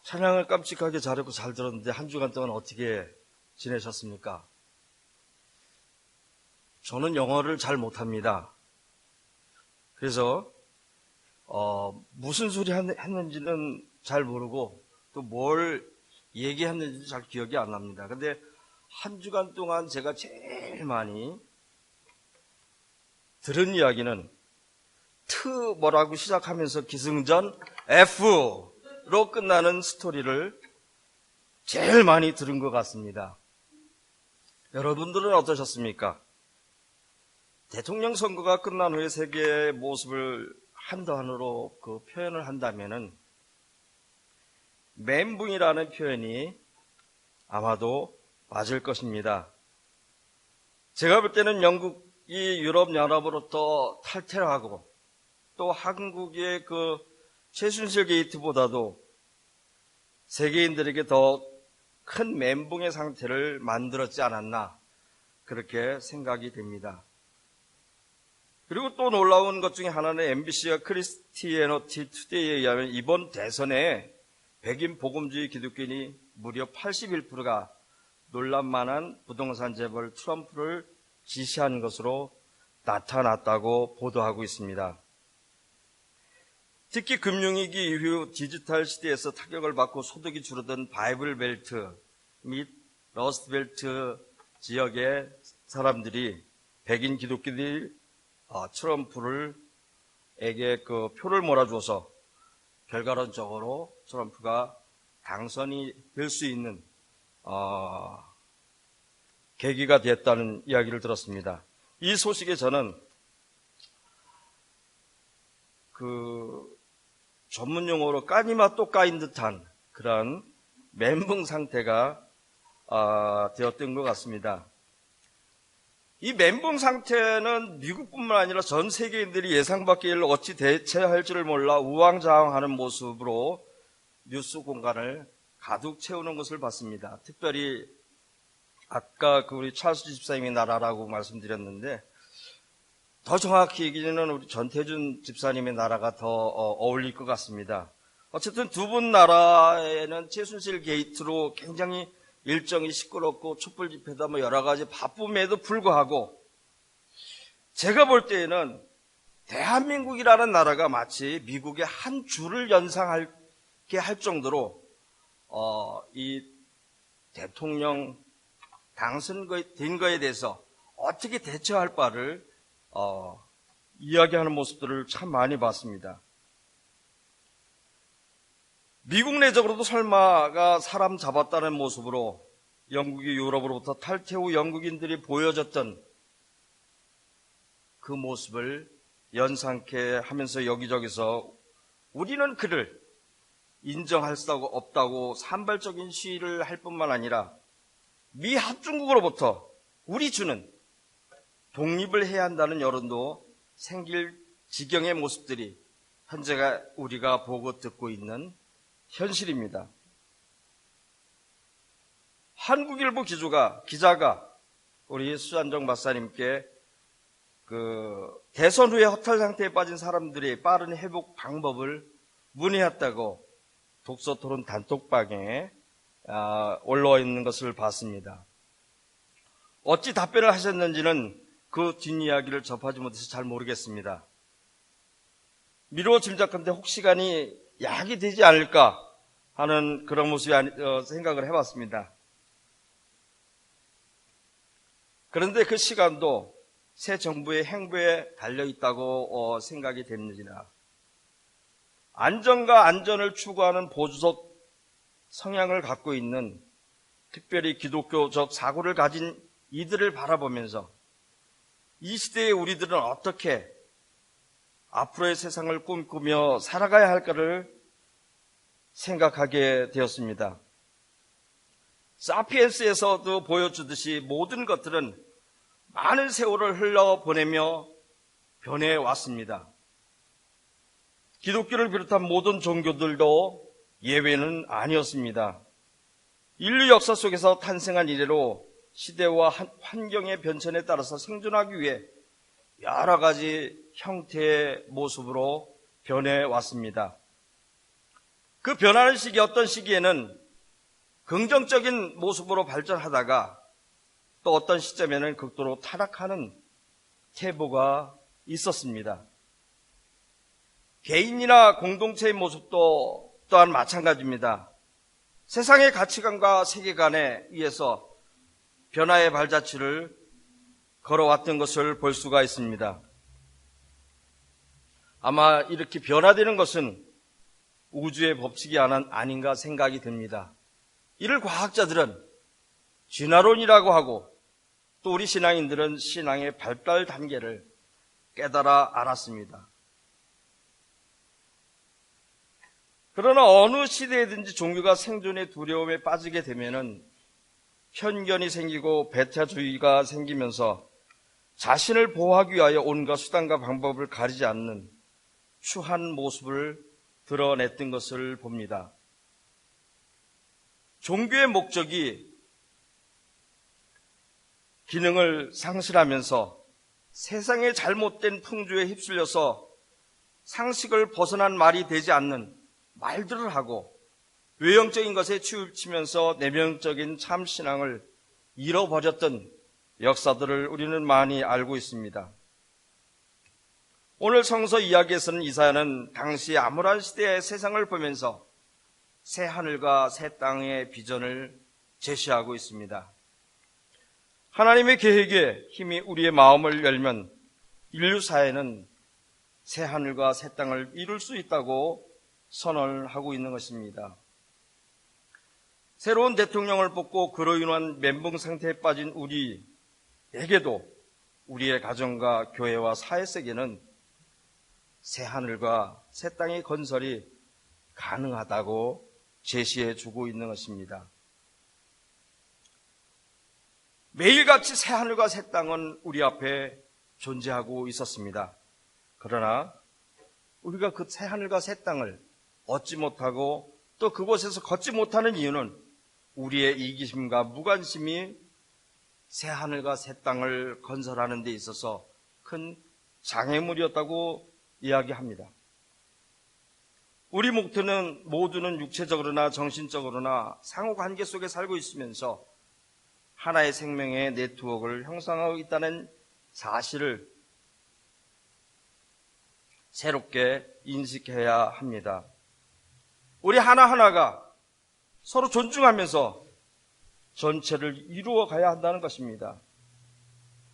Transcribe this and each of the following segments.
찬양을 깜찍하게 잘했고 잘 들었는데 한 주간 동안 어떻게 지내셨습니까? 저는 영어를 잘 못합니다. 그래서 무슨 소리 했는지는 잘 모르고 또 뭘 얘기했는지도 잘 기억이 안 납니다. 근데 한 주간 동안 제가 제일 많이 들은 이야기는 뭐라고 시작하면서 기승전 F로 끝나는 스토리를 제일 많이 들은 것 같습니다. 여러분들은 어떠셨습니까? 대통령 선거가 끝난 후에 세계의 모습을 한 단어로 표현을 한다면은 멘붕이라는 표현이 아마도 맞을 것입니다. 제가 볼 때는 영국이 유럽연합으로부터 탈퇴를 하고 또 한국의 최순실 게이트보다도 세계인들에게 더 큰 멘붕의 상태를 만들었지 않았나 그렇게 생각이 됩니다. 그리고 또 놀라운 것 중에 하나는 MBC와 크리스티애니티 투데이에 의하면 이번 대선에 백인 복음주의 기독교인이 무려 81%가 놀랄만한 부동산 재벌 트럼프를 지지한 것으로 나타났다고 보도하고 있습니다. 특히 금융위기 이후 디지털 시대에서 타격을 받고 소득이 줄어든 바이블 벨트 및 러스트 벨트 지역의 사람들이 백인 기독교인들이 트럼프에게 표를 몰아줘서 결과론적으로 트럼프가 당선이 될 수 있는 계기가 됐다는 이야기를 들었습니다. 이 소식에 저는 전문 용어로 까니마 또 까인 듯한 그런 멘붕 상태가 되었던 것 같습니다. 이 멘붕 상태는 미국뿐만 아니라 전 세계인들이 예상 밖의 일을 어찌 대처할지를 몰라 우왕좌왕하는 모습으로 뉴스 공간을 가득 채우는 것을 봤습니다. 특별히 아까 우리 찰스 집사님의 나라라고 말씀드렸는데 더 정확히 얘기는 우리 전태준 집사님의 나라가 더 어울릴 것 같습니다. 어쨌든 두 분 나라에는 최순실 게이트로 굉장히 일정이 시끄럽고 촛불 집회다 여러 가지 바쁨에도 불구하고 제가 볼 때에는 대한민국이라는 나라가 마치 미국의 한 줄을 연상하게 할 정도로 이 대통령 당선된 거에 대해서 어떻게 대처할 바를 이야기하는 모습들을 참 많이 봤습니다. 미국 내적으로도 설마가 사람 잡았다는 모습으로 영국이 유럽으로부터 탈퇴 후 영국인들이 보여줬던 그 모습을 연상케 하면서 여기저기서 우리는 그를 인정할 수 없다고 산발적인 시위를 할 뿐만 아니라 미 합중국으로부터 우리 주는 독립을 해야 한다는 여론도 생길 지경의 모습들이 현재가 우리가 보고 듣고 있는 현실입니다. 한국일보 기자가 우리 수잔정 박사님께 대선 후에 허탈 상태에 빠진 사람들의 빠른 회복 방법을 문의했다고 독서토론 단톡방에 올라와 있는 것을 봤습니다. 어찌 답변을 하셨는지는 그 뒷이야기를 접하지 못해서 잘 모르겠습니다. 미루어 짐작컨대 혹시간이 약이 되지 않을까 하는 그런 모습이 생각을 해봤습니다. 그런데 그 시간도 새 정부의 행보에 달려있다고 생각이 됩니다. 안정과 안전을 추구하는 보수적 성향을 갖고 있는 특별히 기독교적 사고를 가진 이들을 바라보면서 이 시대의 우리들은 어떻게 앞으로의 세상을 꿈꾸며 살아가야 할까를 생각하게 되었습니다. 사피엔스에서도 보여주듯이 모든 것들은 많은 세월을 흘러보내며 변해왔습니다. 기독교를 비롯한 모든 종교들도 예외는 아니었습니다. 인류 역사 속에서 탄생한 이래로 시대와 환경의 변천에 따라서 생존하기 위해 여러 가지 형태의 모습으로 변해왔습니다. 그 변하는 시기 어떤 시기에는 긍정적인 모습으로 발전하다가 또 어떤 시점에는 극도로 타락하는 태보가 있었습니다. 개인이나 공동체의 모습도 또한 마찬가지입니다. 세상의 가치관과 세계관에 의해서 변화의 발자취를 걸어왔던 것을 볼 수가 있습니다. 아마 이렇게 변화되는 것은 우주의 법칙이 아닌가 생각이 듭니다. 이를 과학자들은 진화론이라고 하고 또 우리 신앙인들은 신앙의 발달 단계를 깨달아 알았습니다. 그러나 어느 시대에든지 종교가 생존의 두려움에 빠지게 되면은 편견이 생기고 배타주의가 생기면서 자신을 보호하기 위하여 온갖 수단과 방법을 가리지 않는 추한 모습을 드러냈던 것을 봅니다. 종교의 목적이 기능을 상실하면서 세상의 잘못된 풍조에 휩쓸려서 상식을 벗어난 말이 되지 않는 말들을 하고 외형적인 것에 치우치면서 내면적인 참신앙을 잃어버렸던 역사들을 우리는 많이 알고 있습니다. 오늘 성서 이야기에서는 이사야는 당시 암울한 시대의 세상을 보면서 새 하늘과 새 땅의 비전을 제시하고 있습니다. 하나님의 계획에 힘이 우리의 마음을 열면 인류 사회는 새 하늘과 새 땅을 이룰 수 있다고 선언을 하고 있는 것입니다. 새로운 대통령을 뽑고 그로 인한 멘붕 상태에 빠진 우리에게도 우리의 가정과 교회와 사회 세계는 새 하늘과 새 땅의 건설이 가능하다고 제시해 주고 있는 것입니다. 매일같이 새 하늘과 새 땅은 우리 앞에 존재하고 있었습니다. 그러나 우리가 그 새 하늘과 새 땅을 얻지 못하고 또 그곳에서 걷지 못하는 이유는 우리의 이기심과 무관심이 새 하늘과 새 땅을 건설하는 데 있어서 큰 장애물이었다고 이야기합니다. 우리 모두는 육체적으로나 정신적으로나 상호관계 속에 살고 있으면서 하나의 생명의 네트워크를 형성하고 있다는 사실을 새롭게 인식해야 합니다. 우리 하나하나가 서로 존중하면서 전체를 이루어 가야 한다는 것입니다.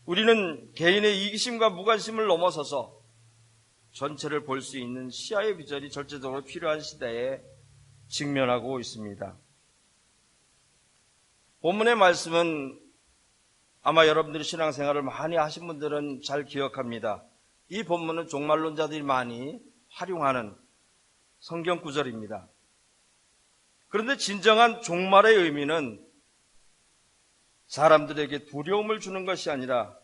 우리는 개인의 이기심과 무관심을 넘어서서 전체를 볼 수 있는 시야의 비전이 절대적으로 필요한 시대에 직면하고 있습니다. 본문의 말씀은 아마 여러분들이 신앙생활을 많이 하신 분들은 잘 기억합니다. 이 본문은 종말론자들이 많이 활용하는 성경 구절입니다. 그런데 진정한 종말의 의미는 사람들에게 두려움을 주는 것이 아니라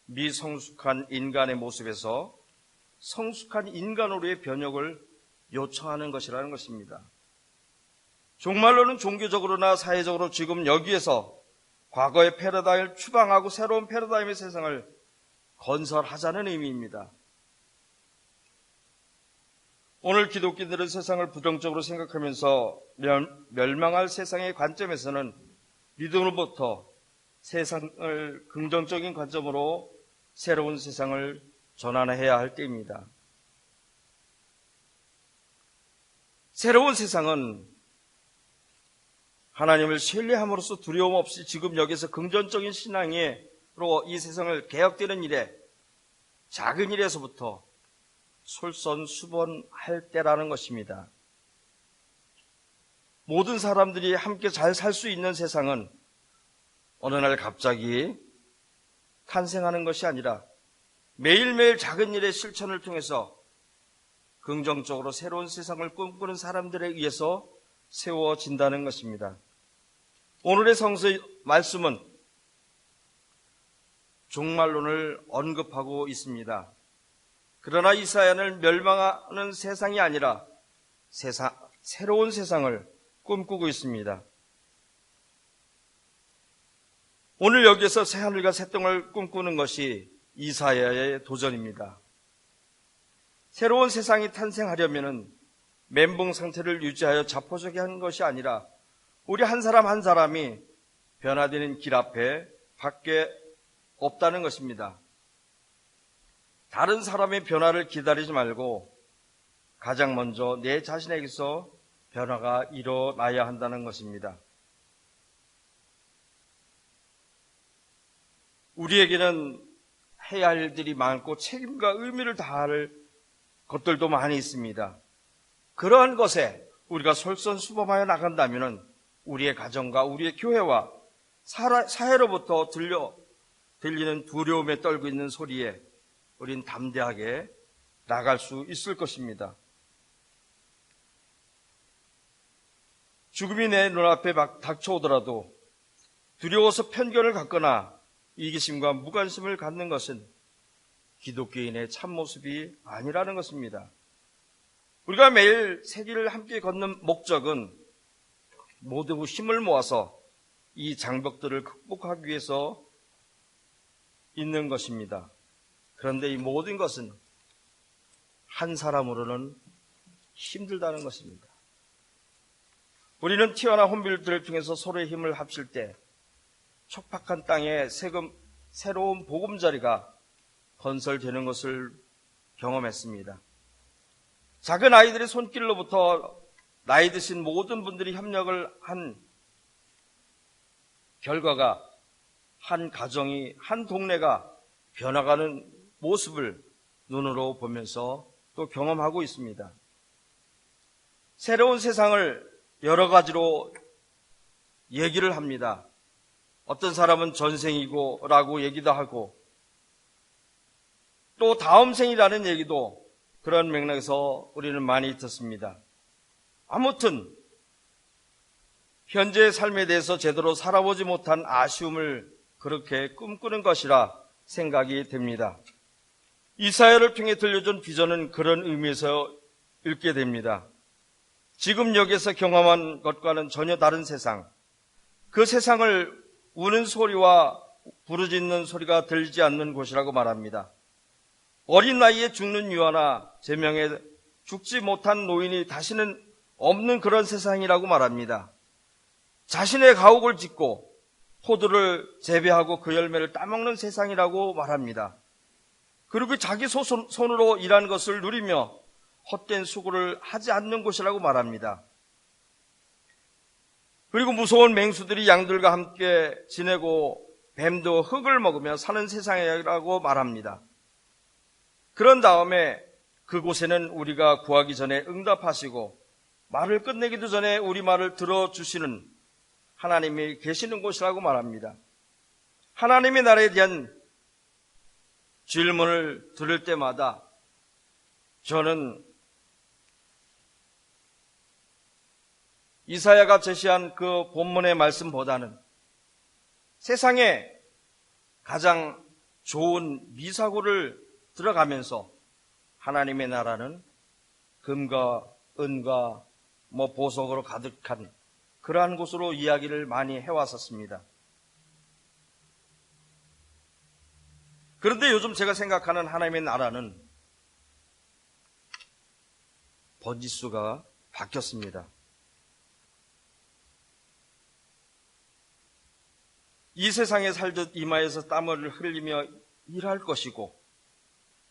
미성숙한 인간의 모습에서 성숙한 인간으로의 변혁을 요청하는 것이라는 것입니다. 종말로는 종교적으로나 사회적으로 지금 여기에서 과거의 패러다임을 추방하고 새로운 패러다임의 세상을 건설하자는 의미입니다. 오늘 기독교인들은 세상을 부정적으로 생각하면서 멸망할 세상의 관점에서는 믿음으로부터 세상을 긍정적인 관점으로 새로운 세상을 전환해야 할 때입니다. 새로운 세상은 하나님을 신뢰함으로써 두려움 없이 지금 여기서 긍정적인 신앙으로 이 세상을 개혁되는 일에 작은 일에서부터 솔선수범할 때라는 것입니다. 모든 사람들이 함께 잘 살 수 있는 세상은 어느 날 갑자기 탄생하는 것이 아니라 매일매일 작은 일의 실천을 통해서 긍정적으로 새로운 세상을 꿈꾸는 사람들에 의해서 세워진다는 것입니다. 오늘의 성서 말씀은 종말론을 언급하고 있습니다. 그러나 이사야는 멸망하는 세상이 아니라 새로운 세상을 꿈꾸고 있습니다. 오늘 여기에서 새하늘과 새 땅을 꿈꾸는 것이 이사야의 도전입니다. 새로운 세상이 탄생하려면 멘붕 상태를 유지하여 자포자기 한 것이 아니라 우리 한 사람 한 사람이 변화되는 길 앞에 밖에 없다는 것입니다. 다른 사람의 변화를 기다리지 말고 가장 먼저 내 자신에게서 변화가 일어나야 한다는 것입니다. 우리에게는 해야 할 일들이 많고 책임과 의미를 다할 것들도 많이 있습니다. 그러한 것에 우리가 솔선수범하여 나간다면 우리의 가정과 우리의 교회와 사회로부터 들리는 두려움에 떨고 있는 소리에 우린 담대하게 나갈 수 있을 것입니다. 죽음이 내 눈앞에 닥쳐오더라도 두려워서 편견을 갖거나 이기심과 무관심을 갖는 것은 기독교인의 참모습이 아니라는 것입니다. 우리가 매일 새 길을 함께 걷는 목적은 모두 힘을 모아서 이 장벽들을 극복하기 위해서 있는 것입니다. 그런데 이 모든 것은 한 사람으로는 힘들다는 것입니다. 우리는 튀어나온 혼비들을 통해서 서로의 힘을 합칠 때 척박한 땅에 새로운 보금자리가 건설되는 것을 경험했습니다. 작은 아이들의 손길로부터 나이 드신 모든 분들이 협력을 한 결과가 한 가정이, 한 동네가 변화가는 모습을 눈으로 보면서 또 경험하고 있습니다. 새로운 세상을 여러 가지로 얘기를 합니다. 어떤 사람은 전생이고 라고 얘기도 하고 또 다음 생이라는 얘기도 그런 맥락에서 우리는 많이 듣습니다. 아무튼 현재의 삶에 대해서 제대로 살아보지 못한 아쉬움을 그렇게 꿈꾸는 것이라 생각이 됩니다. 이사야를 통해 들려준 비전은 그런 의미에서 읽게 됩니다. 지금 여기서 경험한 것과는 전혀 다른 세상, 그 세상을 우는 소리와 부르짖는 소리가 들리지 않는 곳이라고 말합니다. 어린 나이에 죽는 유아나 제명에 죽지 못한 노인이 다시는 없는 그런 세상이라고 말합니다. 자신의 가옥을 짓고 포도를 재배하고 그 열매를 따먹는 세상이라고 말합니다. 그리고 자기 손으로 일한 것을 누리며 헛된 수고를 하지 않는 곳이라고 말합니다. 그리고 무서운 맹수들이 양들과 함께 지내고 뱀도 흙을 먹으며 사는 세상이라고 말합니다. 그런 다음에 그곳에는 우리가 구하기 전에 응답하시고 말을 끝내기도 전에 우리 말을 들어주시는 하나님이 계시는 곳이라고 말합니다. 하나님의 나라에 대한 질문을 들을 때마다 저는 이사야가 제시한 그 본문의 말씀보다는 세상에 가장 좋은 미사고를 들어가면서 하나님의 나라는 금과 은과 보석으로 가득한 그러한 곳으로 이야기를 많이 해왔었습니다. 그런데 요즘 제가 생각하는 하나님의 나라는 번지수가 바뀌었습니다. 이 세상에 살듯 이마에서 땀을 흘리며 일할 것이고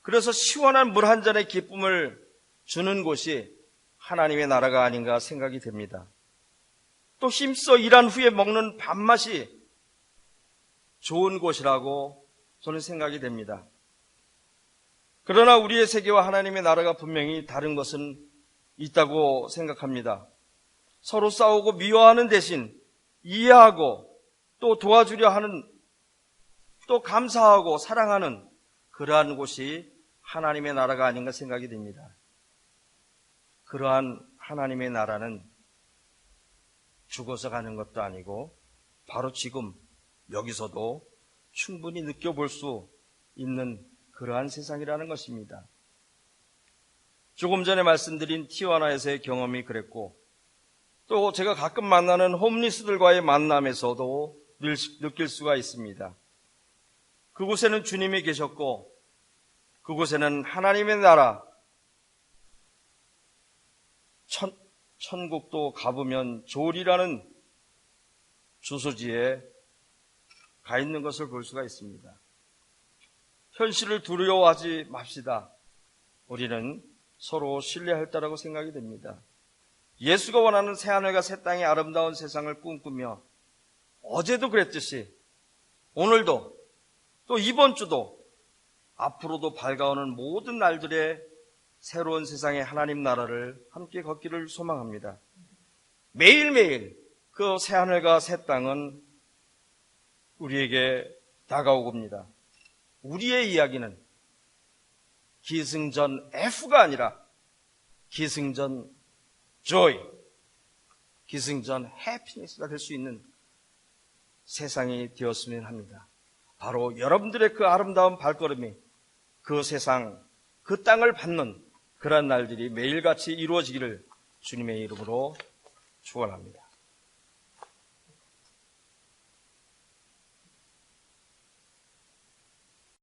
그래서 시원한 물 한 잔의 기쁨을 주는 곳이 하나님의 나라가 아닌가 생각이 됩니다. 또 힘써 일한 후에 먹는 밥맛이 좋은 곳이라고 저는 생각이 됩니다. 그러나 우리의 세계와 하나님의 나라가 분명히 다른 것은 있다고 생각합니다. 서로 싸우고 미워하는 대신 이해하고 또 도와주려 하는, 또 감사하고 사랑하는 그러한 곳이 하나님의 나라가 아닌가 생각이 됩니다. 그러한 하나님의 나라는 죽어서 가는 것도 아니고 바로 지금 여기서도 충분히 느껴볼 수 있는 그러한 세상이라는 것입니다. 조금 전에 말씀드린 티와나에서의 경험이 그랬고 또 제가 가끔 만나는 홈리스들과의 만남에서도 느낄 수가 있습니다. 그곳에는 주님이 계셨고 그곳에는 하나님의 나라, 천국도 가보면 좋으리라는 주소지에 가 있는 것을 볼 수가 있습니다. 현실을 두려워하지 맙시다. 우리는 서로 신뢰할 때라고 생각이 됩니다. 예수가 원하는 새하늘과 새 땅의 아름다운 세상을 꿈꾸며 어제도 그랬듯이 오늘도 또 이번 주도 앞으로도 밝아오는 모든 날들의 새로운 세상의 하나님 나라를 함께 걷기를 소망합니다. 매일매일 그 새하늘과 새 땅은 우리에게 다가오고 옵니다. 우리의 이야기는 기승전 F가 아니라 기승전 joy, 기승전 happiness가 될 수 있는 세상이 되었으면 합니다. 바로 여러분들의 그 아름다운 발걸음이 그 세상, 그 땅을 받는 그러한 날들이 매일같이 이루어지기를 주님의 이름으로 축원합니다.